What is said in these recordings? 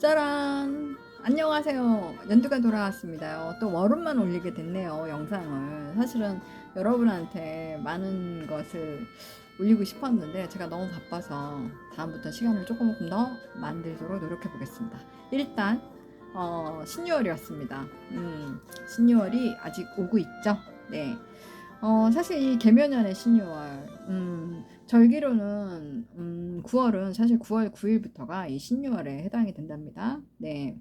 짜란! 안녕하세요. 연두가 돌아왔습니다요. 또 월요일만 올리게 됐네요, 영상을. 사실은 여러분한테 많은 것을 올리고 싶었는데 제가 너무 바빠서 다음부터 시간을 조금 더 만들도록 노력해 보겠습니다. 일단 신유월이 왔습니다. 신유월이 아직 오고 있죠? 네. 사실 이 개묘년의 신유월, 절기로는 9월은 사실 9월 9일부터가 이 신유월에 해당이 된답니다. 네.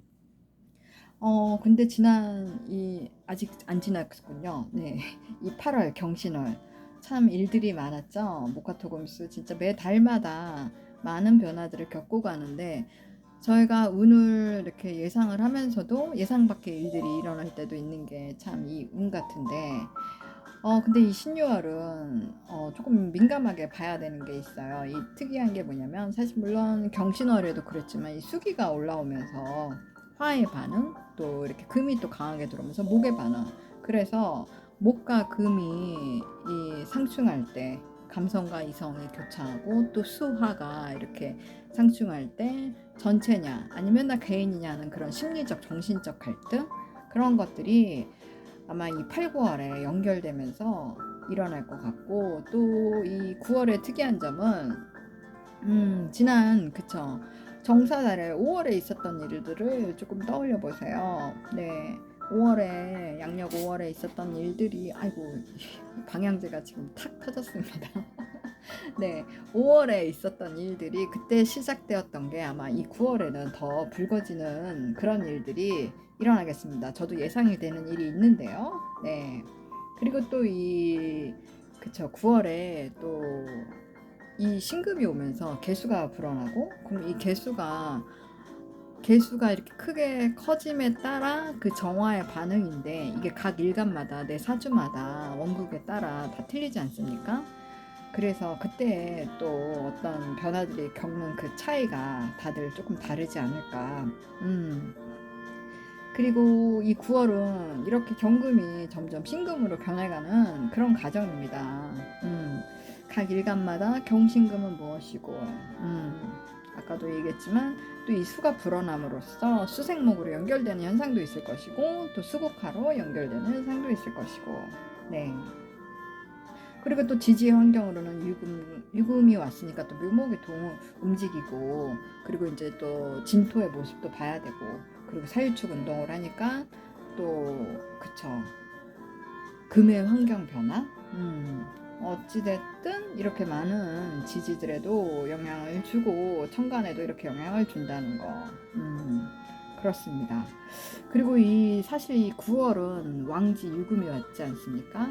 근데 아직 안 지났군요. 네. 이 8월 경신월. 참 일들이 많았죠. 모카토금수 진짜 매 달마다 많은 변화들을 겪고 가는데 저희가 운을 이렇게 예상을 하면서도 예상 밖의 일들이 일어날 때도 있는 게 참 이 운 같은데 근데 이 신유월은 조금 민감하게 봐야 되는 게 있어요. 이 특이한 게 뭐냐면 사실 물론 경신월에도 그랬지만 이 수기가 올라오면서 화의 반응 또 이렇게 금이 또 강하게 들어오면서 목의 반응 그래서 목과 금이 이 상충할 때 감성과 이성이 교차하고 또 수화가 이렇게 상충할 때 전체냐 아니면 나 개인이냐는 그런 심리적 정신적 갈등 그런 것들이 아마 이 8, 9월에 연결되면서 일어날 것 같고 또 이 9월의 특이한 점은 지난 그쵸 정사달에 5월에 있었던 일들을 조금 떠올려 보세요. 네. 5월에 양력 5월에 있었던 일들이 아이고 방향제가 지금 탁 터졌습니다. 네, 5월에 있었던 일들이 그때 시작되었던 게 아마 이 9월에는 더 불거지는 그런 일들이 일어나겠습니다. 저도 예상이 되는 일이 있는데요. 네. 그리고 또 그쵸, 9월에 또 이 신금이 오면서 개수가 불어나고, 그럼 이 개수가 이렇게 크게 커짐에 따라 그 정화의 반응인데, 이게 각 일간마다 내 사주마다 원국에 따라 다 틀리지 않습니까? 그래서 그때 또 어떤 변화들이 겪는 그 차이가 다들 조금 다르지 않을까. 음. 그리고 이 9월은 이렇게 경금이 점점 신금으로 변해가는 그런 과정입니다. 각 일간마다 경신금은 무엇이고, 아까도 얘기했지만 또 이 수가 불어남으로써 수생목으로 연결되는 현상도 있을 것이고, 또 수국화로 연결되는 현상도 있을 것이고, 네. 그리고 또 지지 환경으로는 유금이 왔으니까 또 묘목이 움직이고 그리고 이제 또 진토의 모습도 봐야 되고 그리고 사유축 운동을 하니까 또 그쵸 금의 환경 변화 어찌됐든 이렇게 많은 지지들에도 영향을 주고 천간에도 이렇게 영향을 준다는 거 그렇습니다. 그리고 사실 이 9월은 왕지 유금이 왔지 않습니까?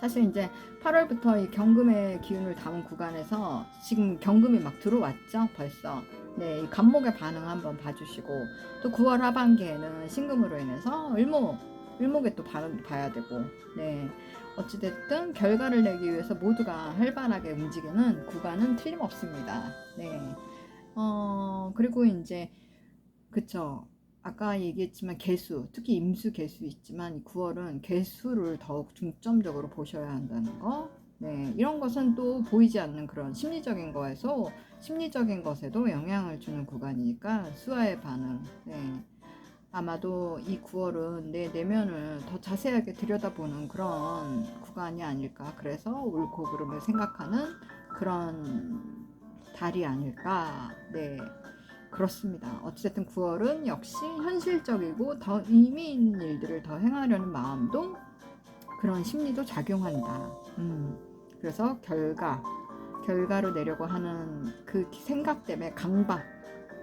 사실 이제 8월부터 이 경금의 기운을 담은 구간에서 지금 경금이 막 들어왔죠, 벌써. 네, 이 간목의 반응 한번 봐주시고 또 9월 하반기에는 신금으로 인해서 을목의 또 반응도 봐야 되고, 네, 어찌됐든 결과를 내기 위해서 모두가 활발하게 움직이는 구간은 틀림없습니다. 네, 그리고 이제 그쵸. 아까 얘기했지만 개수, 특히 임수 개수 있지만 이 9월은 개수를 더욱 중점적으로 보셔야 한다는 거. 네, 이런 것은 또 보이지 않는 그런 심리적인 것에도 영향을 주는 구간이니까 수화의 반응. 네, 아마도 이 9월은 내 내면을 더 자세하게 들여다보는 그런 구간이 아닐까. 그래서 옳고 그름을 생각하는 그런 달이 아닐까. 네. 그렇습니다. 어쨌든 9월은 역시 현실적이고 더 의미 있는 일들을 더 행하려는 마음도 그런 심리도 작용한다. 그래서 결과로 내려고 하는 그 생각 때문에 강박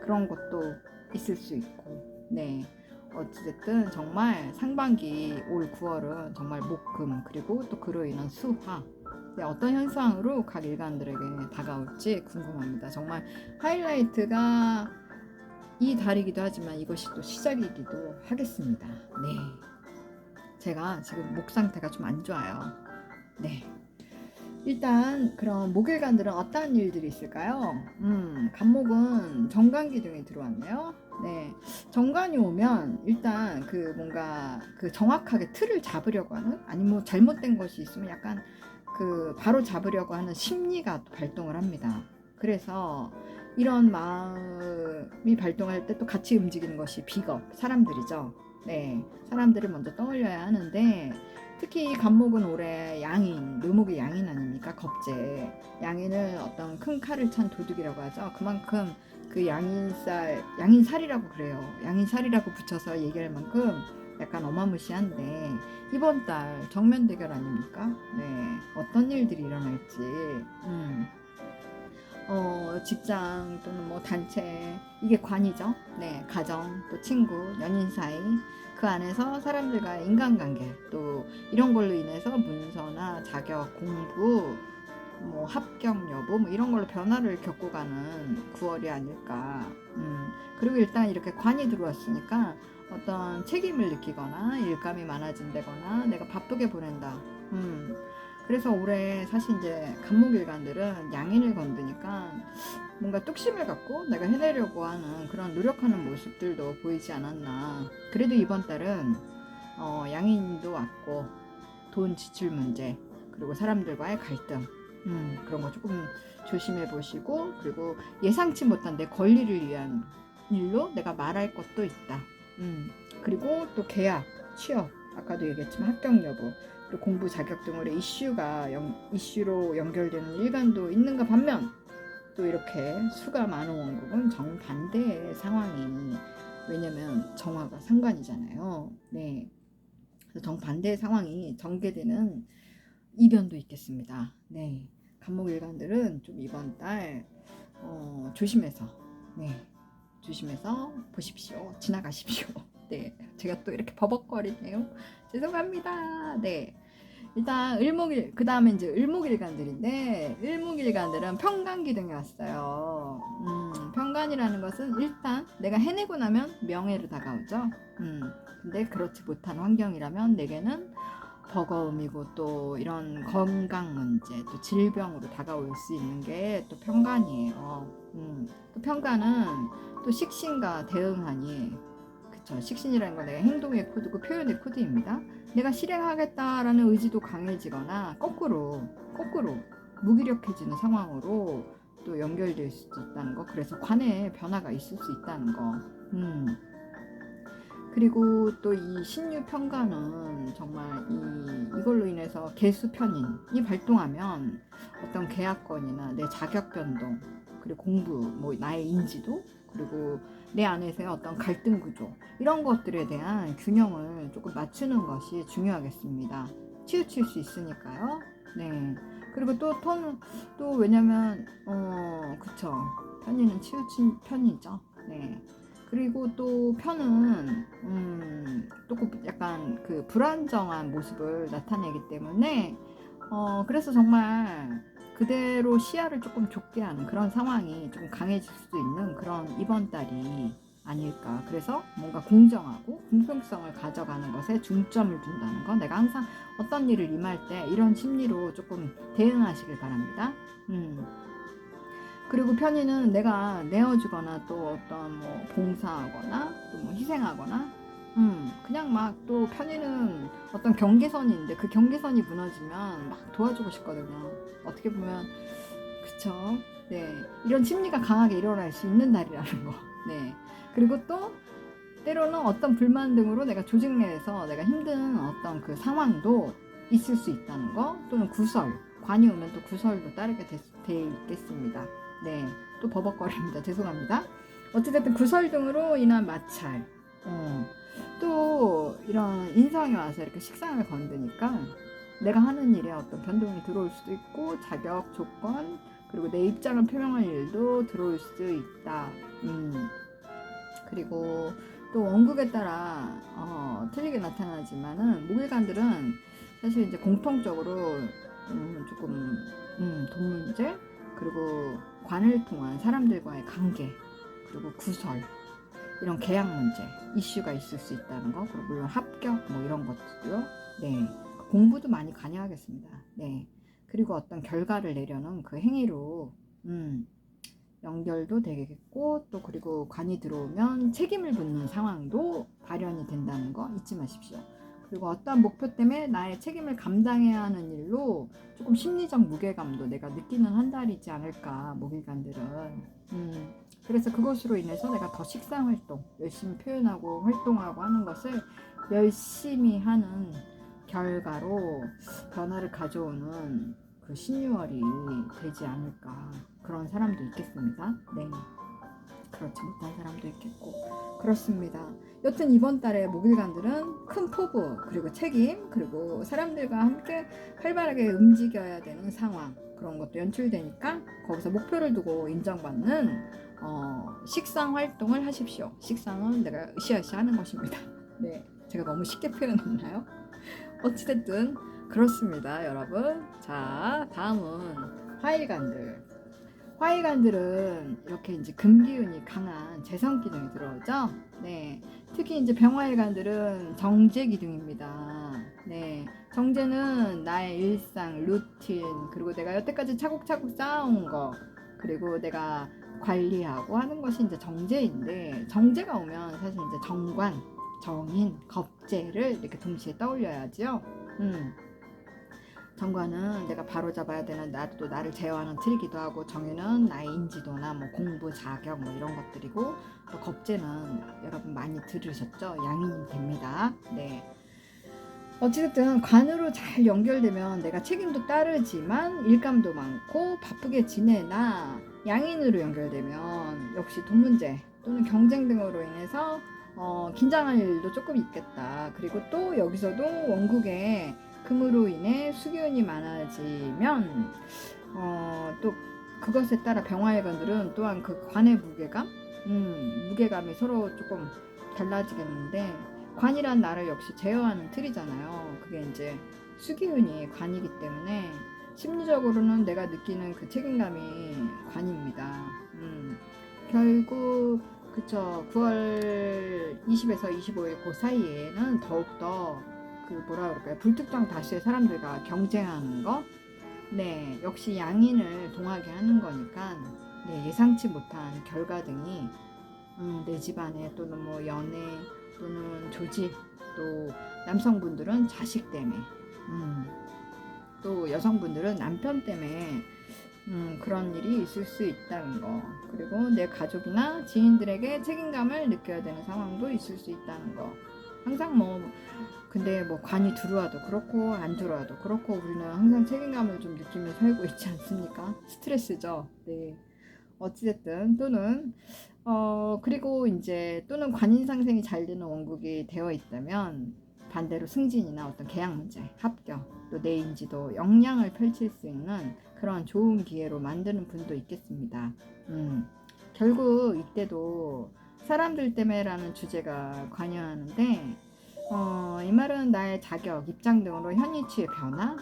그런 것도 있을 수 있고, 네. 어찌됐든 정말 상반기 올 9월은 정말 목금 그리고 또 그로 인한 수화 네, 어떤 현상으로 각 일간들에게 다가올지 궁금합니다. 정말 하이라이트가 이 달이기도 하지만 이것이 또 시작이기도 하겠습니다. 네. 제가 지금 목 상태가 좀 안 좋아요. 네. 일단 그럼 목일간들은 어떠한 일들이 있을까요? 간목은 정관기둥이 들어왔네요. 네, 정관이 오면 일단 그 뭔가 그 정확하게 틀을 잡으려고 하는 아니면 뭐 잘못된 것이 있으면 약간 그 바로 잡으려고 하는 심리가 발동을 합니다. 그래서 이런 마음 발동할 때 또 같이 움직이는 것이 비겁, 사람들이죠. 네, 사람들을 먼저 떠올려야 하는데 특히 이 간목은 올해 양인, 묘목이 양인 아닙니까? 겁재. 양인을 어떤 큰 칼을 찬 도둑이라고 하죠. 그만큼 그 양인살이라고 그래요. 양인살이라고 붙여서 얘기할 만큼 약간 어마무시한데 이번 달 정면 대결 아닙니까? 네, 어떤 일들이 일어날지. 직장 또는 뭐 단체, 이게 관이죠. 네, 가정, 또 친구, 연인 사이, 그 안에서 사람들과 인간관계, 또 이런 걸로 인해서 문서나 자격, 공부, 뭐 합격 여부, 뭐 이런 걸로 변화를 겪고 가는 9월이 아닐까. 그리고 일단 이렇게 관이 들어왔으니까 어떤 책임을 느끼거나 일감이 많아진다거나 내가 바쁘게 보낸다. 그래서 올해 사실 이제 간목일간들은 양인을 건드니까 뭔가 뚝심을 갖고 내가 해내려고 하는 그런 노력하는 모습들도 보이지 않았나. 그래도 이번 달은 양인도 왔고 돈 지출 문제, 그리고 사람들과의 갈등, 그런 거 조금 조심해 보시고, 그리고 예상치 못한 내 권리를 위한 일로 내가 말할 것도 있다. 그리고 또 계약, 취업, 아까도 얘기했지만 합격 여부, 그리고 공부 자격 등으로 이슈로 연결되는 일간도 있는가 반면, 또 이렇게 수가 많은 원국은 정반대의 상황이, 왜냐면 정화가 상관이잖아요. 네, 그래서 정반대의 상황이 전개되는 이변도 있겠습니다. 네, 간목일간들은 좀 이번 달 조심해서, 네, 조심해서 보십시오. 지나가십시오. 네, 제가 또 이렇게 버벅거리네요. 죄송합니다. 네, 일단 그 다음에 이제 을목일간들인데, 을목일간들은 평간 기둥이 왔어요. 평간이라는 것은 일단 내가 해내고 나면 명예로 다가오죠. 근데 그렇지 못한 환경이라면 내게는 버거움이고, 또 이런 건강 문제, 또 질병으로 다가올 수 있는 게 또 평간이에요. 또 평간은 또 식신과 대응하니, 그쵸, 식신이라는 건 내가 행동의 코드고 표현의 코드입니다. 내가 실행하겠다라는 의지도 강해지거나 거꾸로 무기력해지는 상황으로 또 연결될 수도 있다는 거. 그래서 관에 변화가 있을 수 있다는 거. 그리고 또 이 신유 평가는 정말 이걸로 인해서 개수 편인이 발동하면 어떤 계약건이나 내 자격 변동, 그리고 공부, 뭐 나의 인지도, 그리고 내 안에서의 어떤 갈등 구조, 이런 것들에 대한 균형을 조금 맞추는 것이 중요하겠습니다. 치우칠 수 있으니까요. 네. 그리고 또 왜냐면 그쵸, 편의는 치우친 편이죠. 네. 그리고 또 편은 또 약간 그 불안정한 모습을 나타내기 때문에 그래서 정말 그대로 시야를 조금 좁게 하는 그런 상황이 좀 강해질 수도 있는 그런 이번 달이 아닐까. 그래서 뭔가 공정하고 공평성을 가져가는 것에 중점을 둔다는 거. 내가 항상 어떤 일을 임할 때 이런 심리로 조금 대응하시길 바랍니다. 그리고 편의는 내가 내어주거나 또 어떤 뭐 봉사하거나 또 뭐 희생하거나, 그냥 막, 또 편의는 어떤 경계선이 있는데 그 경계선이 무너지면 막 도와주고 싶거든요. 어떻게 보면, 그쵸? 네, 이런 심리가 강하게 일어날 수 있는 날이라는 거. 네. 그리고 또 때로는 어떤 불만 등으로 내가 조직 내에서 내가 힘든 어떤 그 상황도 있을 수 있다는 거. 또는 관이 오면 또 구설도 따르게 돼 있겠습니다. 네, 또 버벅거립니다. 죄송합니다. 어찌됐든 구설 등으로 인한 마찰, 또 이런 인성이 와서 이렇게 식상을 건드니까 내가 하는 일에 어떤 변동이 들어올 수도 있고, 자격, 조건, 그리고 내 입장을 표명할 일도 들어올 수 있다. 그리고 또 원국에 따라 틀리게 나타나지만은 목일간들은 사실 이제 공통적으로 조금 돈 문제, 그리고 관을 통한 사람들과의 관계, 그리고 구설, 이런 계약 문제, 이슈가 있을 수 있다는 거. 그리고 물론 합격 뭐 이런 것도요. 네, 공부도 많이 관여하겠습니다. 네, 그리고 어떤 결과를 내려는 그 행위로 연결도 되겠고, 또 그리고 관이 들어오면 책임을 묻는 상황도 발현이 된다는 거 잊지 마십시오. 그리고 어떠한 목표 때문에 나의 책임을 감당해야 하는 일로 조금 심리적 무게감도 내가 느끼는 한 달이지 않을까, 목일간들은. 그래서 그것으로 인해서 내가 더 식상 활동, 열심히 표현하고 활동하고 하는 것을 열심히 하는 결과로 변화를 가져오는 그 신유월이 되지 않을까. 그런 사람도 있겠습니다. 네. 그렇지 못한 사람도 있겠고. 그렇습니다. 여튼 이번 달에 목일간들은 큰 포부, 그리고 책임, 그리고 사람들과 함께 활발하게 움직여야 되는 상황, 그런 것도 연출되니까 거기서 목표를 두고 인정받는 식상 활동을 하십시오. 식상은 내가 으쌰으쌰 하는 것입니다. 네, 제가 너무 쉽게 표현했나요? 어찌됐든 그렇습니다, 여러분. 자, 다음은 화일간들. 화일간들은 이렇게 이제 금기운이 강한 재성 기둥이 들어오죠. 네, 특히 이제 병화일간들은 정제 기둥입니다. 네, 정제는 나의 일상, 루틴, 그리고 내가 여태까지 차곡차곡 쌓아온 거, 그리고 내가 관리하고 하는 것이 이제 정제인데, 정제가 오면 사실 이제 정관, 정인, 겁제를 이렇게 동시에 떠올려야죠. 정관은 내가 바로잡아야 되는 나도 나를 제어하는 틀이기도 하고, 정의는 나의 인지도나 뭐 공부, 자격 뭐 이런 것들이고, 또 겁재는 여러분 많이 들으셨죠? 양인이 됩니다. 네. 어찌됐든 관으로 잘 연결되면 내가 책임도 따르지만 일감도 많고 바쁘게 지내나, 양인으로 연결되면 역시 돈 문제 또는 경쟁 등으로 인해서 긴장할 일도 조금 있겠다. 그리고 또 여기서도 원국에 금으로 인해 수기운이 많아지면 또 그것에 따라 병화일관들은 또한 그 관의 무게감이 서로 조금 달라지겠는데, 관이란 나를 역시 제어하는 틀이잖아요. 그게 이제 수기운이 관이기 때문에 심리적으로는 내가 느끼는 그 책임감이 관입니다. 결국 그쵸, 9월 20에서 25일 그 사이에는 더욱더 그 뭐라 그럴까요, 불특정 다수의 사람들과 경쟁하는 거, 네, 역시 양인을 동하게 하는 거니까, 네, 예상치 못한 결과 등이 내 집안에 또는 뭐 연애 또는 조직, 또 남성분들은 자식 때문에, 또 여성분들은 남편 때문에 그런 일이 있을 수 있다는 거, 그리고 내 가족이나 지인들에게 책임감을 느껴야 되는 상황도 있을 수 있다는 거. 항상 근데 관이 들어와도 그렇고 안 들어와도 그렇고 우리는 항상 책임감을 좀 느끼며 살고 있지 않습니까? 스트레스죠. 네. 어찌됐든 또는 그리고 이제 또는 관인 상생이 잘 되는 원국이 되어 있다면 반대로 승진이나 어떤 계약 문제, 합격, 또 내 인지도, 역량을 펼칠 수 있는 그런 좋은 기회로 만드는 분도 있겠습니다. 결국 이때도 사람들 때문에라는 주제가 관여하는데, 이 말은 나의 자격, 입장 등으로 현위치의 변화.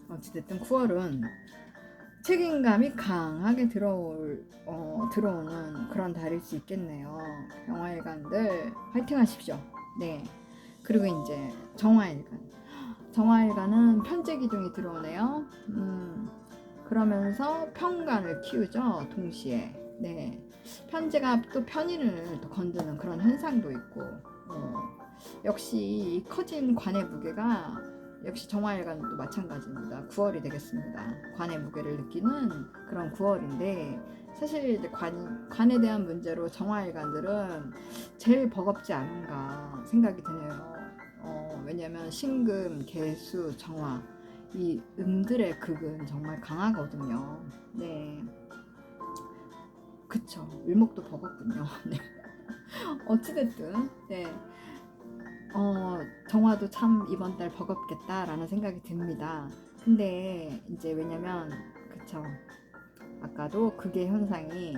어찌됐든 9월은 책임감이 강하게 들어오는 그런 달일 수 있겠네요. 병화일간들 화이팅 하십시오. 네. 그리고 이제 정화일간은 편재 기둥이 들어오네요. 그러면서 편관을 키우죠, 동시에. 네. 편재가 또 편인을 또 건드는 그런 현상도 있고, 역시 이 커진 관의 무게가 역시 정화일간도 마찬가지입니다. 9월이 되겠습니다. 관의 무게를 느끼는 그런 9월인데, 사실 이제 관에 대한 문제로 정화일간들은 제일 버겁지 않은가 생각이 드네요. 왜냐면 신금, 개수, 정화, 이 음들의 극은 정말 강하거든요. 네, 그쵸. 을목도 버겁군요. 네. 어찌됐든, 네. 정화도 참 이번 달 버겁겠다라는 생각이 듭니다. 근데 이제 왜냐면, 그쵸, 아까도 그게 현상이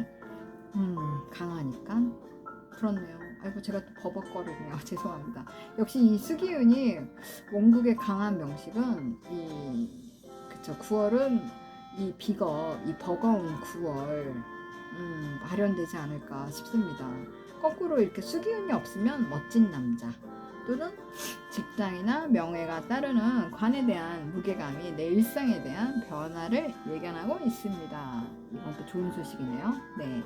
강하니까 그렇네요. 아이고, 제가 또 버벅거리네요. 죄송합니다. 역시 이 수기운이 원국의 강한 명식은 그쵸, 9월은 이 버거운 9월 발현되지 않을까 싶습니다. 거꾸로 이렇게 수기운이 없으면 멋진 남자, 또는 직장이나 명예가 따르는 관에 대한 무게감이 내 일상에 대한 변화를 예견하고 있습니다. 이건 또 좋은 소식이네요. 네.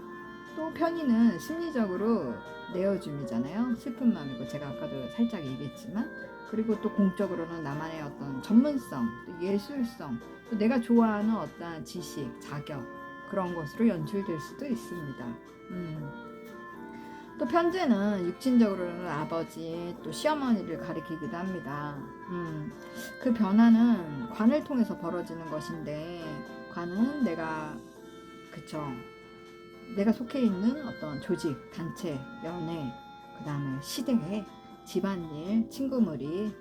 또 편의는 심리적으로 내어줌이잖아요. 슬픈 마음이고, 제가 아까도 살짝 얘기했지만, 그리고 또 공적으로는 나만의 어떤 전문성, 또 예술성, 또 내가 좋아하는 어떤 지식, 자격, 그런 것으로 연출될 수도 있습니다. 또 편제는 육친적으로는 아버지 또 시어머니를 가리키기도 합니다. 그 변화는 관을 통해서 벌어지는 것인데, 관은 내가 속해 있는 어떤 조직, 단체, 연애, 그 다음에 시대, 집안일, 친구무리,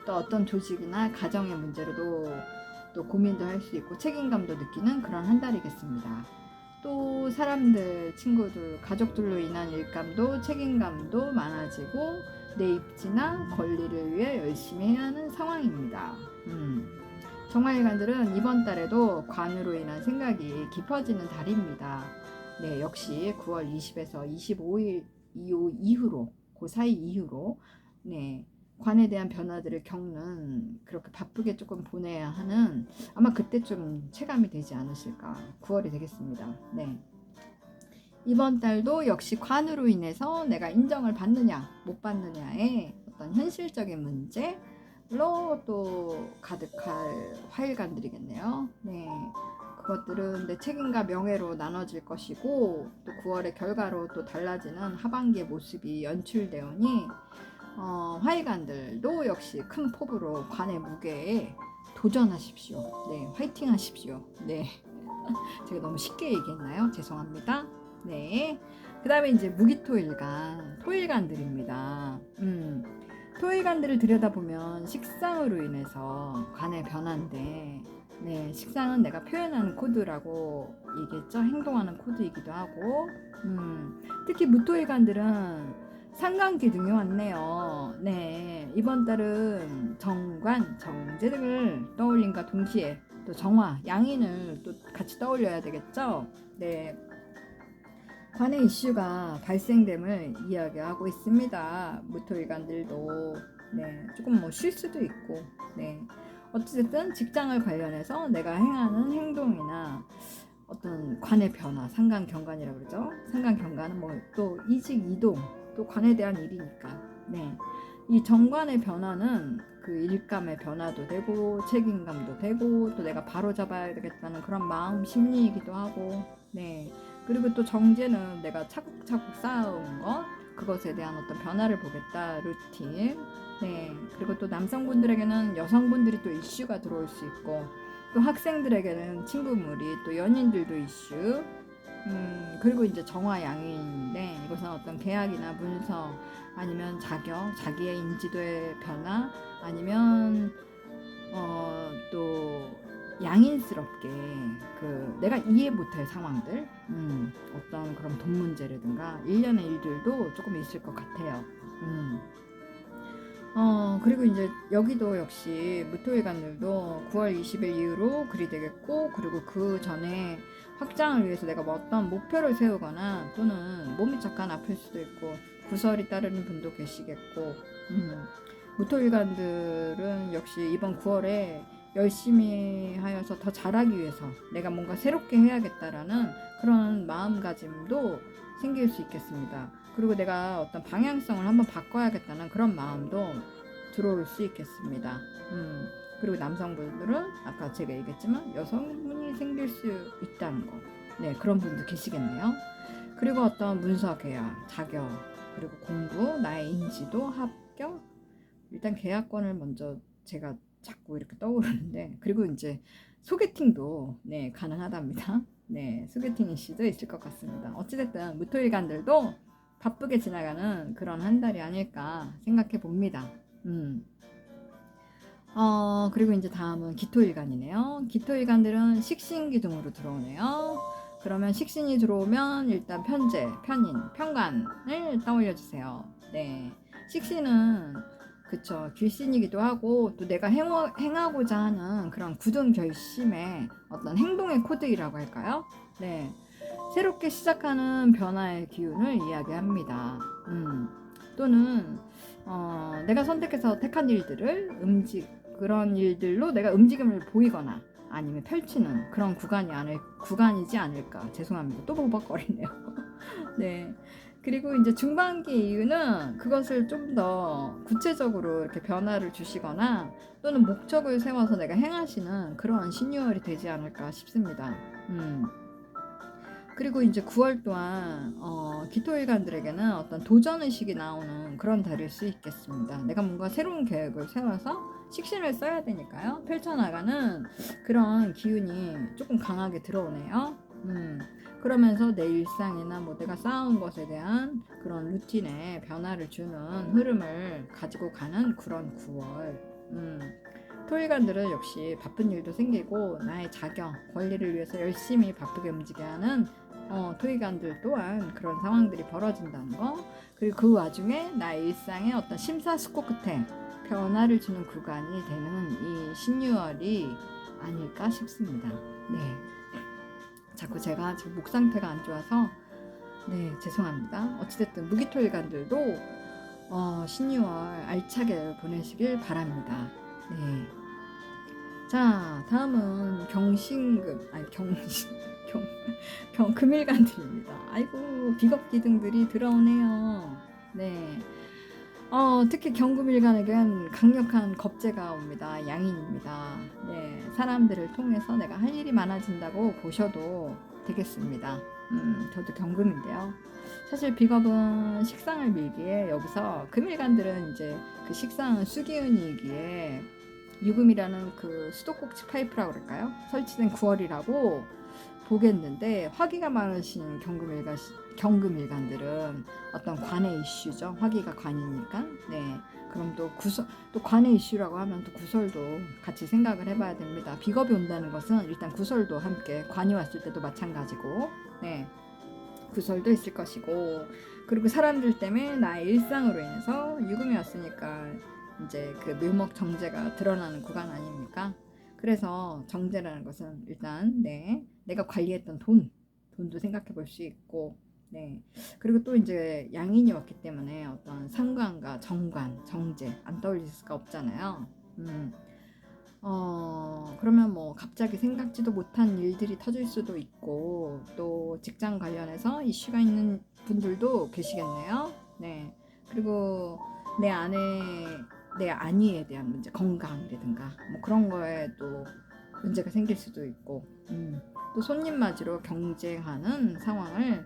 또 어떤 조직이나 가정의 문제로도 또 고민도 할 수 있고 책임감도 느끼는 그런 한 달이겠습니다. 또 사람들, 친구들, 가족들로 인한 일감도 책임감도 많아지고 내 입지나 권리를 위해 열심히 해야 하는 상황입니다. 정화일관들은 이번 달에도 관으로 인한 생각이 깊어지는 달입니다. 네, 역시 9월 20에서 25일 이후로, 그 사이 이후로, 네, 관에 대한 변화들을 겪는, 그렇게 바쁘게 조금 보내야 하는, 아마 그때 좀 체감이 되지 않으실까. 9월이 되겠습니다. 네. 이번 달도 역시 관으로 인해서 내가 인정을 받느냐 못 받느냐의 어떤 현실적인 문제로 또 가득할 화일관들이겠네요. 네. 그것들은 내 책임과 명예로 나눠질 것이고, 또 9월의 결과로 또 달라지는 하반기의 모습이 연출되오니 화일관들도 역시 큰 포부로 관의 무게에 도전하십시오. 네, 화이팅 하십시오. 네. 제가 너무 쉽게 얘기했나요? 죄송합니다. 네. 그 다음에 이제 무기토일간, 토일간들입니다. 토일간들을 들여다보면 식상으로 인해서 관의 변화인데, 네, 식상은 내가 표현하는 코드라고 얘기했죠. 행동하는 코드이기도 하고, 특히 무토일간들은 상관 기둥이 왔네요. 네, 이번 달은 정관, 정제 등을 떠올림과 동시에 또 정화, 양인을 또 같이 떠올려야 되겠죠. 네, 관의 이슈가 발생됨을 이야기하고 있습니다. 무토일간들도 네, 조금 뭐 쉴 수도 있고, 네, 어쨌든 직장을 관련해서 내가 행하는 행동이나 어떤 관의 변화, 상관경관이라고 그러죠. 상관경관은 뭐 또 이직 이동, 또 관에 대한 일이니까. 네, 이 정관의 변화는 그 일감의 변화도 되고 책임감도 되고 또 내가 바로 잡아야 되겠다는 그런 마음 심리이기도 하고, 네, 그리고 또 정제는 내가 차곡차곡 쌓아온 것, 그것에 대한 어떤 변화를 보겠다, 루틴. 네, 그리고 또 남성분들에게는 여성분들이 또 이슈가 들어올 수 있고, 또 학생들에게는 친구무리, 또 연인들도 이슈. 그리고 이제 정화양인인데, 이것은 어떤 계약이나 문서, 아니면 자격, 자기의 인지도의 변화, 아니면 또 양인스럽게 그 내가 이해 못할 상황들, 어떤 그런 돈 문제라든가 일련의 일들도 조금 있을 것 같아요. 그리고 이제 여기도 역시 무토일간들도 9월 20일 이후로 그리 되겠고, 그리고 그 전에 확장을 위해서 내가 뭐 어떤 목표를 세우거나 또는 몸이 잠깐 아플 수도 있고 구설이 따르는 분도 계시겠고, 무토일간들은 역시 이번 9월에 열심히 하여서 더 잘하기 위해서 내가 뭔가 새롭게 해야겠다라는 그런 마음가짐도 생길 수 있겠습니다. 그리고 내가 어떤 방향성을 한번 바꿔야겠다는 그런 마음도 들어올 수 있겠습니다. 그리고 남성분들은 아까 제가 얘기했지만 여성분이 생길 수 있다는 거, 네, 그런 분도 계시겠네요. 그리고 어떤 문서 계약, 자격, 그리고 공부, 나의 인지도, 합격, 일단 계약권을 먼저 제가 자꾸 이렇게 떠오르는데, 그리고 이제 소개팅도 네, 가능하답니다. 네, 소개팅 이슈도 있을 것 같습니다. 어찌됐든 무토일간들도 바쁘게 지나가는 그런 한 달이 아닐까 생각해 봅니다. 그리고 이제 다음은 기토일간이네요. 기토일간들은 식신기둥으로 들어오네요. 그러면 식신이 들어오면 일단 편제, 편인, 편관을 떠올려 주세요. 네, 식신은 그쵸, 귀신이기도 하고 또 내가 행하고자 하는 그런 굳은 결심의 어떤 행동의 코드이라고 할까요? 네, 새롭게 시작하는 변화의 기운을 이야기합니다. 또는 내가 선택해서 택한 일들을 그런 일들로 내가 움직임을 보이거나 아니면 펼치는 그런 구간이지 않을까. 죄송합니다. 또 버벅거리네요. 네. 그리고 이제 중반기 이유는 그것을 좀 더 구체적으로 이렇게 변화를 주시거나 또는 목적을 세워서 내가 행하시는 그런 신유월이 되지 않을까 싶습니다. 그리고 이제 9월 또한 기토일관들에게는 어떤 도전의식이 나오는 그런 달일 수 있겠습니다. 내가 뭔가 새로운 계획을 세워서 식신을 써야 되니까요. 펼쳐나가는 그런 기운이 조금 강하게 들어오네요. 그러면서 내 일상이나 뭐 내가 쌓아온 것에 대한 그런 루틴에 변화를 주는 흐름을 가지고 가는 그런 9월. 토일관들은 역시 바쁜 일도 생기고 나의 자격, 권리를 위해서 열심히 바쁘게 움직여야 하는 토일관들 또한 그런 상황들이 벌어진다는 거. 그리고 그 와중에 나의 일상에 어떤 심사숙고 끝에 변화를 주는 구간이 되는 이 신유월이 아닐까 싶습니다. 네. 자꾸 제가 지금 목 상태가 안 좋아서 네, 죄송합니다. 어찌됐든 무기토일관들도 신유월 알차게 보내시길 바랍니다. 네. 자, 다음은 금일간들입니다. 아이고, 비겁기둥들이 들어오네요. 네. 특히 경금일간에겐 강력한 겁재가 옵니다. 양인입니다. 네. 사람들을 통해서 내가 할 일이 많아진다고 보셔도 되겠습니다. 저도 경금인데요. 사실 비겁은 식상을 밀기에 여기서 금일간들은 이제 그 식상은 수기운이기에 유금이라는 그 수도꼭지 파이프라고 그럴까요? 설치된 9월이라고 보겠는데 화기가 많으신 경금일간들은 어떤 관의 이슈죠. 화기가 관이니까. 네. 그럼 또 관의 이슈라고 하면 또 구설도 같이 생각을 해봐야 됩니다. 비겁이 온다는 것은 일단 구설도 함께 관이 왔을 때도 마찬가지고, 네. 구설도 있을 것이고, 그리고 사람들 때문에 나의 일상으로 인해서 유금이 왔으니까 이제 그 묘목 정제가 드러나는 구간 아닙니까? 그래서 정제라는 것은 일단 내가 관리했던 돈도 생각해 볼 수 있고, 네. 그리고 또 이제 양인이 왔기 때문에 어떤 상관과 정관, 정제 안 떠올릴 수가 없잖아요. 그러면 뭐 갑자기 생각지도 못한 일들이 터질 수도 있고, 또 직장 관련해서 이슈가 있는 분들도 계시겠네요. 네. 그리고 내 아니에 대한 문제, 건강이라든가 뭐 그런 거에 또 문제가 생길 수도 있고, 또 손님 맞이로 경쟁하는 상황을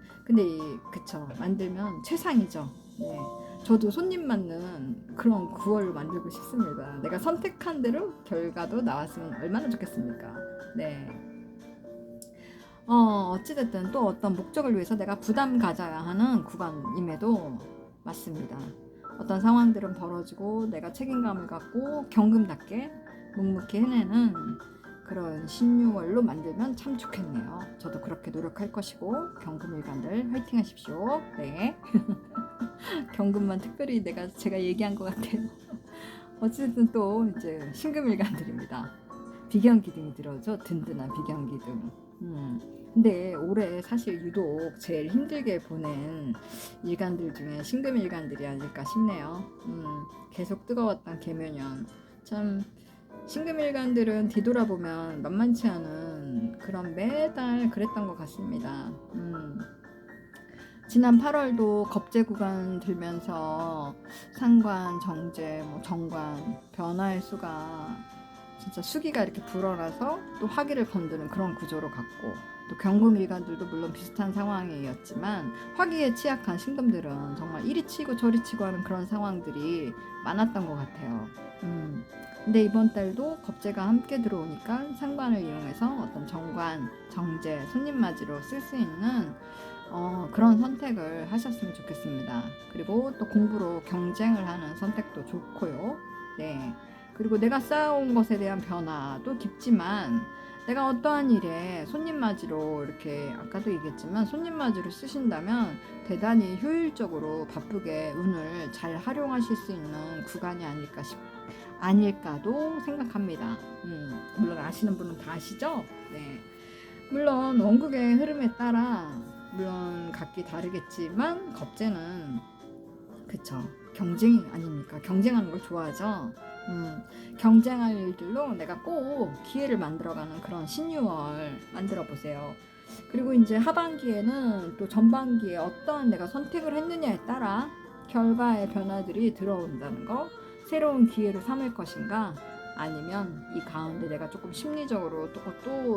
그쵸, 만들면 최상이죠. 네. 저도 손님 맞는 그런 9월을 만들고 싶습니다. 내가 선택한 대로 결과도 나왔으면 얼마나 좋겠습니까? 네. 어찌됐든 또 어떤 목적을 위해서 내가 부담 가져야 하는 구간임에도 맞습니다. 어떤 상황들은 벌어지고 내가 책임감을 갖고 경금답게 묵묵히 해내는 그런 신유월로 만들면 참 좋겠네요. 저도 그렇게 노력할 것이고, 경금일간들 화이팅 하십시오. 네. 경금만 특별히 제가 얘기한 것 같아요. 어쨌든 또 이제 신금일간들입니다. 비견기둥이 들어오죠. 든든한 비견기둥. 근데 올해 사실 유독 제일 힘들게 보낸 일간들 중에 신금일간들이 아닐까 싶네요. 계속 뜨거웠던 계묘년. 참 신금일간들은 뒤돌아보면 만만치 않은 그런 매달 그랬던 것 같습니다. 지난 8월도 겁재 구간 들면서 상관, 정제, 뭐 정관 변화의 수가 진짜 수기가 이렇게 불어나서 또 화기를 건드는 그런 구조로 갔고, 또 경금일간들도 물론 비슷한 상황이었지만 화기에 취약한 신금들은 정말 이리 치고 저리 치고 하는 그런 상황들이 많았던 것 같아요. 근데 이번 달도 겁재가 함께 들어오니까 상관을 이용해서 어떤 정관, 정제, 손님 맞이로 쓸 수 있는 그런 선택을 하셨으면 좋겠습니다. 그리고 또 공부로 경쟁을 하는 선택도 좋고요. 네. 그리고 내가 쌓아온 것에 대한 변화도 깊지만, 내가 어떠한 일에 손님 맞이로 이렇게 아까도 얘기했지만 손님 맞이로 쓰신다면 대단히 효율적으로 바쁘게 운을 잘 활용하실 수 있는 구간이 아닐까도 생각합니다. 물론 아시는 분은 다 아시죠? 네. 물론 원국의 흐름에 따라 물론 각기 다르겠지만 겁재는 그쵸, 경쟁이 아닙니까? 경쟁하는 걸 좋아하죠. 경쟁할 일들로 내가 꼭 기회를 만들어가는 그런 신유월 만들어 보세요. 그리고 이제 하반기에는 또 전반기에 어떠한 내가 선택을 했느냐에 따라 결과의 변화들이 들어온다는 거, 새로운 기회로 삼을 것인가, 아니면 이 가운데 내가 조금 심리적으로 또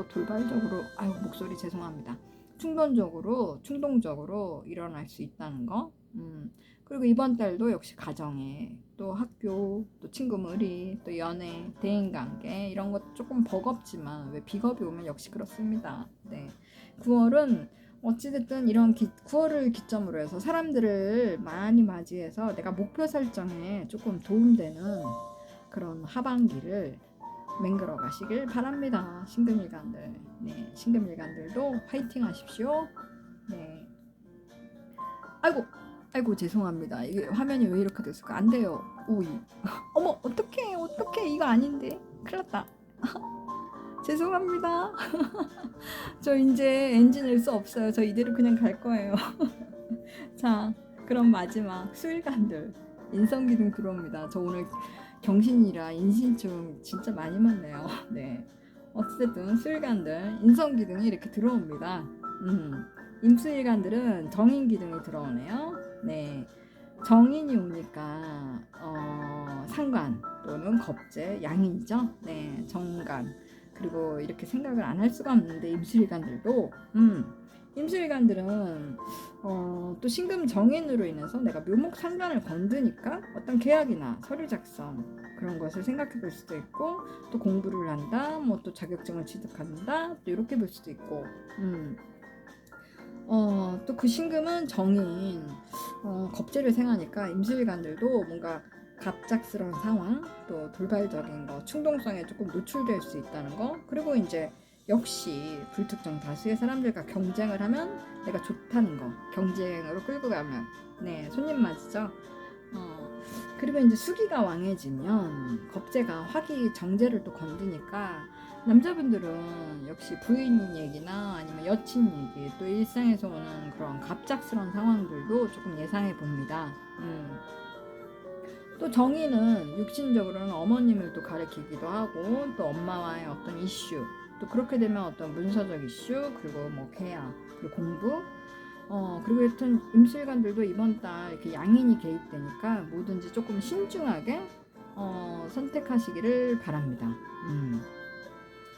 돌발적으로, 목소리 죄송합니다. 충동적으로 일어날 수 있다는 거. 그리고 이번 달도 역시 가정에 또 학교, 또 친구 무리, 또 연애, 대인관계 이런 것 조금 버겁지만 왜 비겁이 오면 역시 그렇습니다. 네. 9월은 어찌됐든 이런 9월을 기점으로 해서 사람들을 많이 맞이해서 내가 목표 설정에 조금 도움되는 그런 하반기를 맹글어 가시길 바랍니다. 신금일간들. 네, 신금일간들도 파이팅 하십시오. 네. 아이고 죄송합니다. 이게 화면이 왜 이렇게 됐을까? 안 돼요. 오이. 어머, 어떡해. 이거 아닌데. 큰일 났다. 죄송합니다. 저 이제 엔진 낼 수 없어요. 저 이대로 그냥 갈 거예요. 자, 그럼 마지막 수일간들. 인성기둥 들어옵니다. 저 오늘 경신이라 인신충 진짜 많이 맞네요. 네. 어쨌든 수일간들 인성기둥이 이렇게 들어옵니다. 임수일간들은 정인기둥이 들어오네요. 네. 정인이 오니까 상관 또는 겁재, 양인이죠. 네. 정간. 그리고 이렇게 생각을 안 할 수가 없는데 임수일간들도 임수일간들은 또 신금 정인으로 인해서 내가 묘목 상관을 건드니까 어떤 계약이나 서류 작성 그런 것을 생각해 볼 수도 있고, 또 공부를 한다, 뭐 또 자격증을 취득한다, 또 이렇게 볼 수도 있고, 또 그 신금은 정인, 겁재를 생하니까 임수일간들도 뭔가 갑작스러운 상황, 또 돌발적인 거, 충동성에 조금 노출될 수 있다는 거. 그리고 이제 역시 불특정 다수의 사람들과 경쟁을 하면 내가 좋다는 거, 경쟁으로 끌고 가면 네, 손님 맞죠? 그리고 이제 수기가 왕해지면 겁재가 화기 정제를 또 건드니까 남자분들은 역시 부인 얘기나 아니면 여친 얘기, 또 일상에서 오는 그런 갑작스러운 상황들도 조금 예상해 봅니다. 또 정의는 육신적으로는 어머님을 또 가리키기도 하고, 또 엄마와의 어떤 이슈, 또 그렇게 되면 어떤 문서적 이슈, 그리고 뭐 계약, 그리고 공부, 그리고 여튼 임술관들도 이번 달 이렇게 양인이 개입되니까 뭐든지 조금 신중하게 선택하시기를 바랍니다.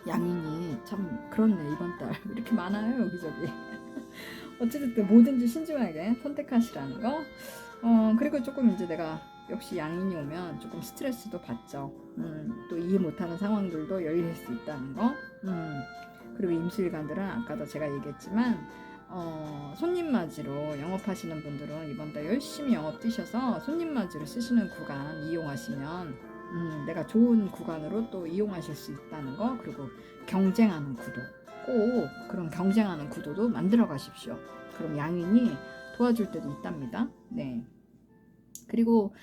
양인이 참 그렇네. 이번 달 이렇게 많아요 여기저기. 어쨌든 뭐든지 신중하게 선택하시라는 거. 그리고 조금 이제 내가 역시 양인이 오면 조금 스트레스도 받죠. 또 이해 못하는 상황들도 열릴 수 있다는 거. 그리고 임술관들은 아까도 제가 얘기했지만 손님 맞이로 영업하시는 분들은 이번 달 열심히 영업 뛰셔서 손님 맞이로 쓰시는 구간 이용하시면 내가 좋은 구간으로 또 이용하실 수 있다는 거. 그리고 경쟁하는 구도, 꼭 그런 경쟁하는 구도도 만들어 가십시오. 그럼 양인이 도와줄 때도 있답니다. 네. 그리고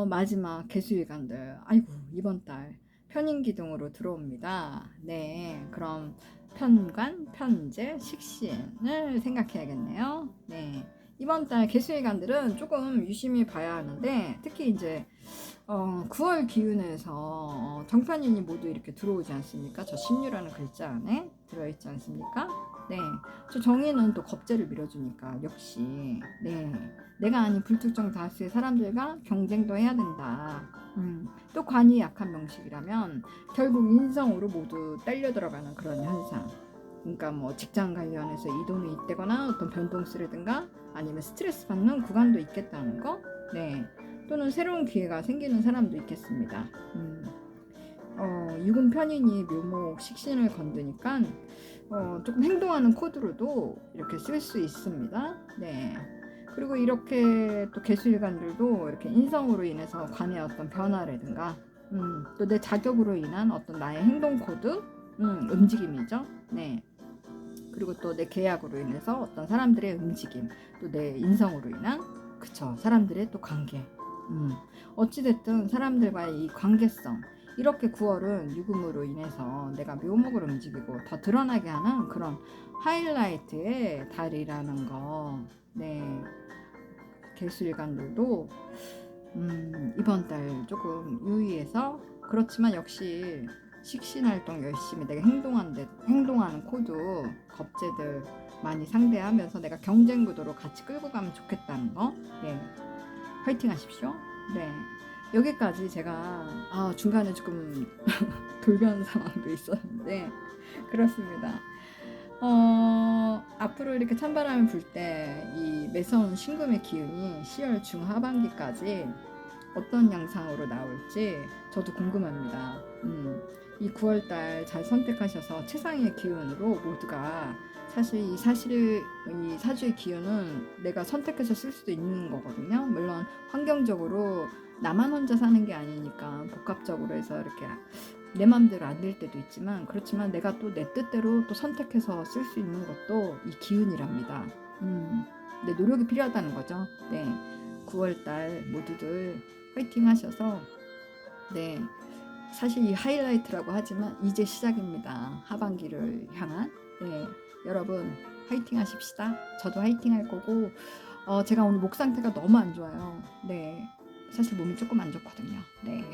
마지막 개수일간들, 아이고 이번 달 편인기둥으로 들어옵니다. 네, 그럼 편관, 편재, 식신을 생각해야겠네요. 네, 이번 달 개수일간들은 조금 유심히 봐야 하는데, 특히 이제 9월 기운에서 정편인이 모두 이렇게 들어오지 않습니까? 저 신유라는 글자 안에 들어있지 않습니까? 네, 저 정의는 또 겁재를 밀어주니까 역시 네, 내가 아닌 불특정 다수의 사람들과 경쟁도 해야 된다. 또 관이 약한 명식이라면 결국 인성으로 모두 딸려 들어가는 그런 현상. 그러니까 뭐 직장 관련해서 이동이 있다거나 어떤 변동수라든가 아니면 스트레스 받는 구간도 있겠다는 거. 네. 또는 새로운 기회가 생기는 사람도 있겠습니다. 육은 편인이 묘목 식신을 건드니까 조금 행동하는 코드로도 이렇게 쓸 수 있습니다. 네. 그리고 이렇게 또 개수일간들도 이렇게 인성으로 인해서 관의 어떤 변화라든가 또 내 자격으로 인한 어떤 나의 행동 코드, 움직임이죠. 네. 그리고 또 내 계약으로 인해서 어떤 사람들의 움직임, 또 내 인성으로 인한 그쵸, 사람들의 또 관계. 어찌됐든 사람들과의 이 관계성, 이렇게 9월은 유금으로 인해서 내가 묘목을 움직이고 더 드러나게 하는 그런 하이라이트의 달이라는 거. 네, 개수일간들도 이번 달 조금 유의해서, 그렇지만 역시 식신활동 열심히 내가 행동하는 코드 겁재들 많이 상대하면서 내가 경쟁 구도로 같이 끌고 가면 좋겠다는 거. 네, 화이팅 하십시오. 네, 여기까지 제가 중간에 조금 돌변 상황도 있었는데 그렇습니다. 앞으로 이렇게 찬바람이 불 때 이 매서운 신금의 기운이 10월 중하반기까지 어떤 양상으로 나올지 저도 궁금합니다. 이 9월달 잘 선택하셔서 최상의 기운으로 모두가 사실 이 사주의 기운은 내가 선택해서 쓸 수도 있는 거거든요. 물론 환경적으로 나만 혼자 사는 게 아니니까 복합적으로 해서 이렇게 내 맘대로 안 될 때도 있지만 그렇지만 내가 또 내 뜻대로 또 선택해서 쓸 수 있는 것도 이 기운이랍니다. 네, 노력이 필요하다는 거죠. 네, 9월달 모두들 화이팅 하셔서 네, 사실 이 하이라이트라고 하지만 이제 시작입니다. 하반기를 향한 네, 여러분 화이팅 하십시다. 저도 화이팅 할 거고 제가 오늘 목 상태가 너무 안 좋아요. 네, 사실 몸이 조금 안 좋거든요. 네.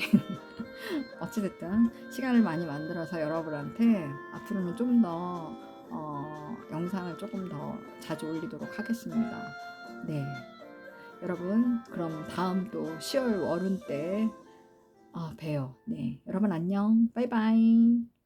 어찌됐든 시간을 많이 만들어서 여러분한테 앞으로는 좀 더 영상을 조금 더 자주 올리도록 하겠습니다. 네, 여러분 그럼 다음 또 10월 월운 때 봬요. 네, 여러분 안녕. 바이바이.